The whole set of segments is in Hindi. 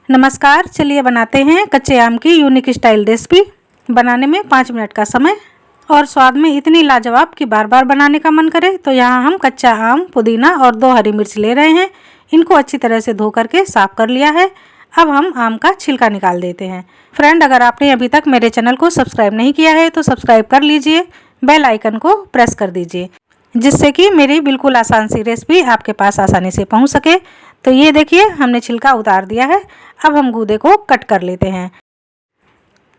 नमस्कार, चलिए बनाते हैं कच्चे आम की यूनिक स्टाइल रेसिपी। बनाने में 5 मिनट का समय और स्वाद में इतनी लाजवाब कि बार बार बनाने का मन करे। तो यहाँ हम कच्चा आम, पुदीना और 2 हरी मिर्च ले रहे हैं। इनको अच्छी तरह से धो करके साफ कर लिया है। अब हम आम का छिलका निकाल देते हैं। फ्रेंड, अगर आपने अभी तक मेरे चैनल को सब्सक्राइब नहीं किया है तो सब्सक्राइब कर लीजिए, बेल आइकन को प्रेस कर दीजिए, जिससे कि मेरी बिल्कुल आसान सी रेसिपी आपके पास आसानी से पहुंच सके। तो ये देखिए, हमने छिलका उतार दिया है। अब हम गूदे को कट कर लेते हैं।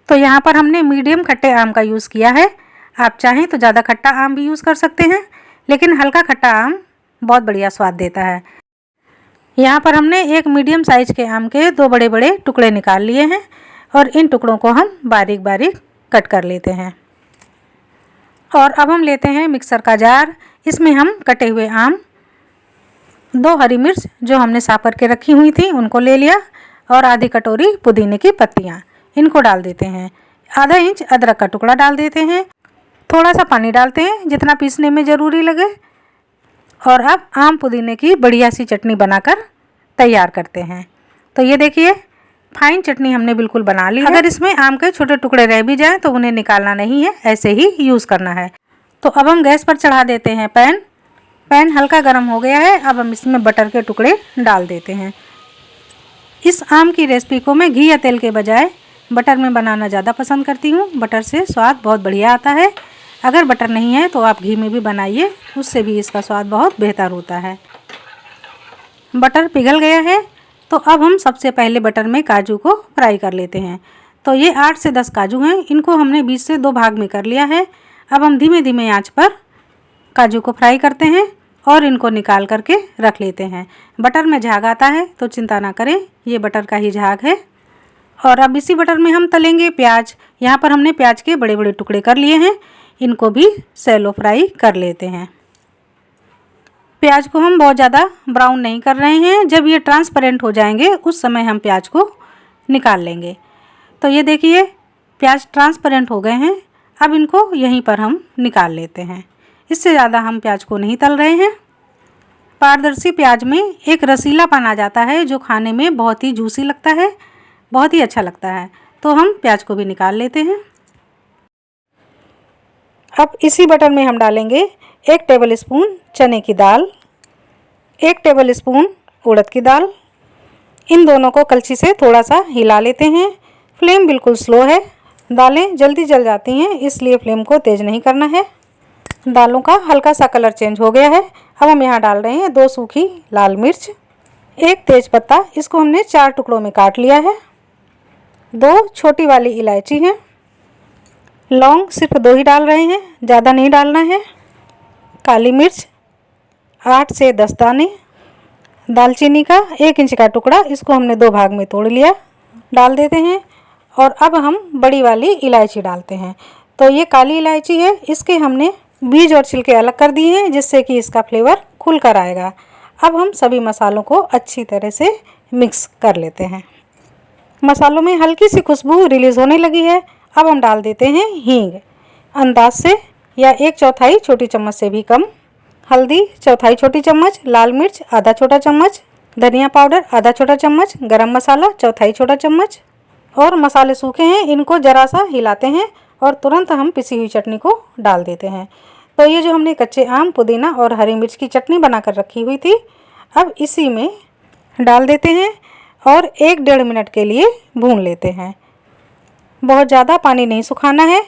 तो यहाँ पर हमने मीडियम खट्टे आम का यूज़ किया है। आप चाहें तो ज़्यादा खट्टा आम भी यूज़ कर सकते हैं, लेकिन हल्का खट्टा आम बहुत बढ़िया स्वाद देता है। यहाँ पर हमने एक मीडियम साइज के आम के 2 बड़े बड़े टुकड़े निकाल लिए हैं और इन टुकड़ों को हम बारीक बारीक कट कर लेते हैं। और अब हम लेते हैं मिक्सर का जार। इसमें हम कटे हुए आम, 2 हरी मिर्च जो हमने साफ करके रखी हुई थी उनको ले लिया और आधी कटोरी पुदीने की पत्तियाँ इनको डाल देते हैं। आधा इंच अदरक का टुकड़ा डाल देते हैं। थोड़ा सा पानी डालते हैं जितना पीसने में ज़रूरी लगे। और अब आम पुदीने की बढ़िया सी चटनी बनाकर तैयार करते हैं। तो ये देखिए, फाइन चटनी हमने बिल्कुल बना ली है। अगर इसमें आम के छोटे टुकड़े रह भी जाएँ तो उन्हें निकालना नहीं है, ऐसे ही यूज़ करना है। तो अब हम गैस पर चढ़ा देते हैं पैन हल्का गर्म हो गया है। अब हम इसमें बटर के टुकड़े डाल देते हैं। इस आम की रेसिपी को मैं घी या तेल के बजाय बटर में बनाना ज़्यादा पसंद करती हूँ। बटर से स्वाद बहुत बढ़िया आता है। अगर बटर नहीं है तो आप घी में भी बनाइए, उससे भी इसका स्वाद बहुत बेहतर होता है। बटर पिघल गया है तो अब हम सबसे पहले बटर में काजू को फ्राई कर लेते हैं। तो ये 8 से 10 काजू हैं। इनको हमने बीच से 2 भाग में कर लिया है। अब हम धीमे धीमे आंच पर काजू को फ्राई करते हैं और इनको निकाल करके रख लेते हैं। बटर में झाग आता है तो चिंता ना करें, ये बटर का ही झाग है। और अब इसी बटर में हम तलेंगे प्याज। यहाँ पर हमने प्याज के बड़े बड़े टुकड़े कर लिए हैं। इनको भी सैलो फ्राई कर लेते हैं। प्याज को हम बहुत ज़्यादा ब्राउन नहीं कर रहे हैं। जब ये ट्रांसपेरेंट हो जाएंगे उस समय हम प्याज को निकाल लेंगे। तो ये देखिए, प्याज ट्रांसपेरेंट हो गए हैं। अब इनको यहीं पर हम निकाल लेते हैं। इससे ज़्यादा हम प्याज को नहीं तल रहे हैं। पारदर्शी प्याज में एक रसीलापन आ जाता है जो खाने में बहुत ही जूसी लगता है, बहुत ही अच्छा लगता है। तो हम प्याज को भी निकाल लेते हैं। अब इसी बटर में हम डालेंगे 1 टेबल स्पून चने की दाल, 1 टेबल स्पून उड़द की दाल। इन दोनों को कलछी से थोड़ा सा हिला लेते हैं। फ्लेम बिल्कुल स्लो है। दालें जल्दी जल जाती हैं, इसलिए फ्लेम को तेज़ नहीं करना है। दालों का हल्का सा कलर चेंज हो गया है। अब हम यहाँ डाल रहे हैं 2 सूखी लाल मिर्च, 1 तेज पत्ता, इसको हमने 4 टुकड़ों में काट लिया है, 2 छोटी वाली इलायची हैं, लौंग सिर्फ 2 ही डाल रहे हैं, ज़्यादा नहीं डालना है, काली मिर्च 8 से 10 दाने, दालचीनी का 1 इंच का टुकड़ा, इसको हमने 2 भाग में तोड़ लिया, डाल देते हैं। और अब हम बड़ी वाली इलायची डालते हैं। तो ये काली इलायची है, इसके हमने बीज और छिलके अलग कर दिए हैं, जिससे कि इसका फ्लेवर खुल कर आएगा। अब हम सभी मसालों को अच्छी तरह से मिक्स कर लेते हैं। मसालों में हल्की सी खुशबू रिलीज़ होने लगी है। अब हम डाल देते हैं हींग, अंदाज से, या 1/4 छोटी चम्मच से भी कम, हल्दी 1/4 छोटी चम्मच, लाल मिर्च आधा छोटा चम्मच, धनिया पाउडर आधा छोटा चम्मच, गरम मसाला 1/4 छोटा चम्मच। और मसाले सूखे हैं, इनको ज़रा सा हिलाते हैं और तुरंत हम पिसी हुई चटनी को डाल देते हैं। तो ये जो हमने कच्चे आम, पुदीना और हरी मिर्च की चटनी बनाकर रखी हुई थी, अब इसी में डाल देते हैं और 1-1.5 मिनट के लिए भून लेते हैं। बहुत ज़्यादा पानी नहीं सुखाना है।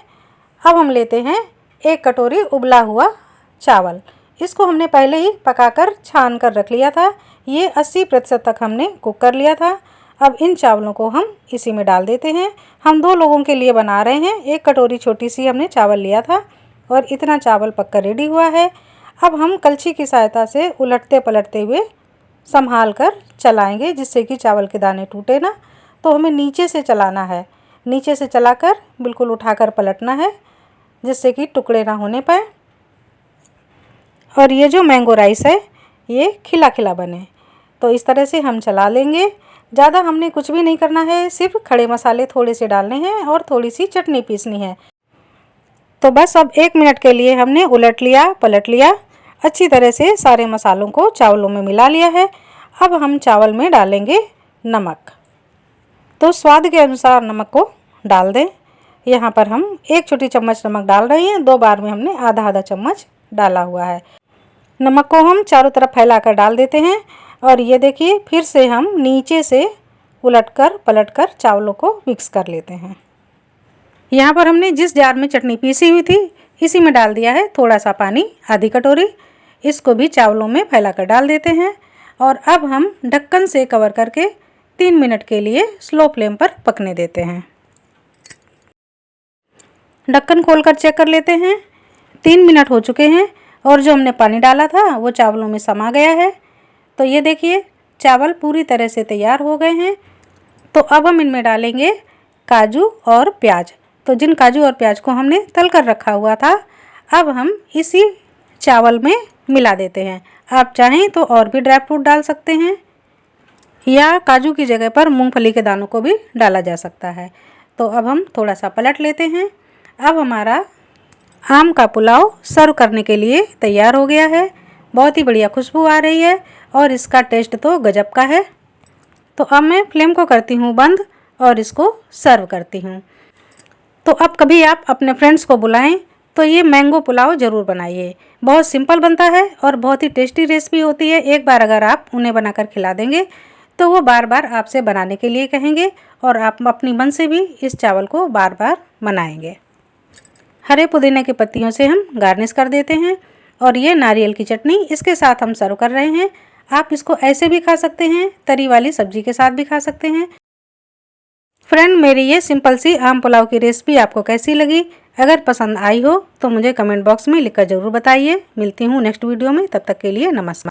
अब हम लेते हैं 1 कटोरी उबला हुआ चावल। इसको हमने पहले ही पकाकर छान कर रख लिया था। ये 80% तक हमने कुक कर लिया था। अब इन चावलों को हम इसी में डाल देते हैं। हम 2 लोगों के लिए बना रहे हैं। 1 कटोरी छोटी सी हमने चावल लिया था और इतना चावल पककर रेडी हुआ है। अब हम कलछी की सहायता से उलटते पलटते हुए संभाल कर चलाएंगे, जिससे कि चावल के दाने टूटे ना। तो हमें नीचे से चलाना है, नीचे से चलाकर बिल्कुल उठाकर पलटना है, जिससे कि टुकड़े ना होने पाए। और ये जो मैंगो राइस है ये खिला खिला बने। तो इस तरह से हम चला लेंगे। ज़्यादा हमने कुछ भी नहीं करना है, सिर्फ खड़े मसाले थोड़े से डालने हैं और थोड़ी सी चटनी पीसनी है। तो बस अब 1 मिनट के लिए हमने उलट लिया, पलट लिया। अच्छी तरह से सारे मसालों को चावलों में मिला लिया है। अब हम चावल में डालेंगे नमक। तो स्वाद के अनुसार नमक को डाल दें। यहाँ पर हम 1 छोटी चम्मच नमक डाल रहे हैं, 2 बार में हमने आधा आधा चम्मच डाला हुआ है। नमक को हम चारों तरफ फैलाकर डाल देते हैं और ये देखिए फिर से हम नीचे से उलटकर पलटकर चावलों को मिक्स कर लेते हैं। यहाँ पर हमने जिस जार में चटनी पीसी हुई थी इसी में डाल दिया है थोड़ा सा पानी, आधी कटोरी। इसको भी चावलों में फैलाकर डाल देते हैं और अब हम ढक्कन से कवर करके 3 मिनट के लिए स्लो फ्लेम पर पकने देते हैं। ढक्कन खोलकर चेक कर लेते हैं। 3 मिनट हो चुके हैं और जो हमने पानी डाला था वो चावलों में समा गया है। तो ये देखिए चावल पूरी तरह से तैयार हो गए हैं। तो अब हम इनमें डालेंगे काजू और प्याज। तो जिन काजू और प्याज को हमने तल कर रखा हुआ था अब हम इसी चावल में मिला देते हैं। आप चाहें तो और भी ड्राई फ्रूट डाल सकते हैं या काजू की जगह पर मूंगफली के दानों को भी डाला जा सकता है। तो अब हम थोड़ा सा पलट लेते हैं। अब हमारा आम का पुलाव सर्व करने के लिए तैयार हो गया है। बहुत ही बढ़िया खुशबू आ रही है और इसका टेस्ट तो गजब का है। तो अब मैं फ्लेम को करती हूँ बंद और इसको सर्व करती हूँ। तो अब कभी आप अपने फ्रेंड्स को बुलाएं तो ये मैंगो पुलाव ज़रूर बनाइए। बहुत सिंपल बनता है और बहुत ही टेस्टी रेसिपी होती है। एक बार अगर आप उन्हें बनाकर खिला देंगे तो वो बार बार आपसे बनाने के लिए कहेंगे और आप अपनी मन से भी इस चावल को बार बार बनाएंगे। हरे पुदीने की पत्तियों से हम गार्निश कर देते हैं और ये नारियल की चटनी इसके साथ हम सर्व कर रहे हैं। आप इसको ऐसे भी खा सकते हैं, तरी वाली सब्जी के साथ भी खा सकते हैं। फ्रेंड, मेरी ये सिंपल सी आम पुलाव की रेसिपी आपको कैसी लगी? अगर पसंद आई हो तो मुझे कमेंट बॉक्स में लिखकर ज़रूर बताइए। मिलती हूँ नेक्स्ट वीडियो में, तब तक के लिए नमस्कार।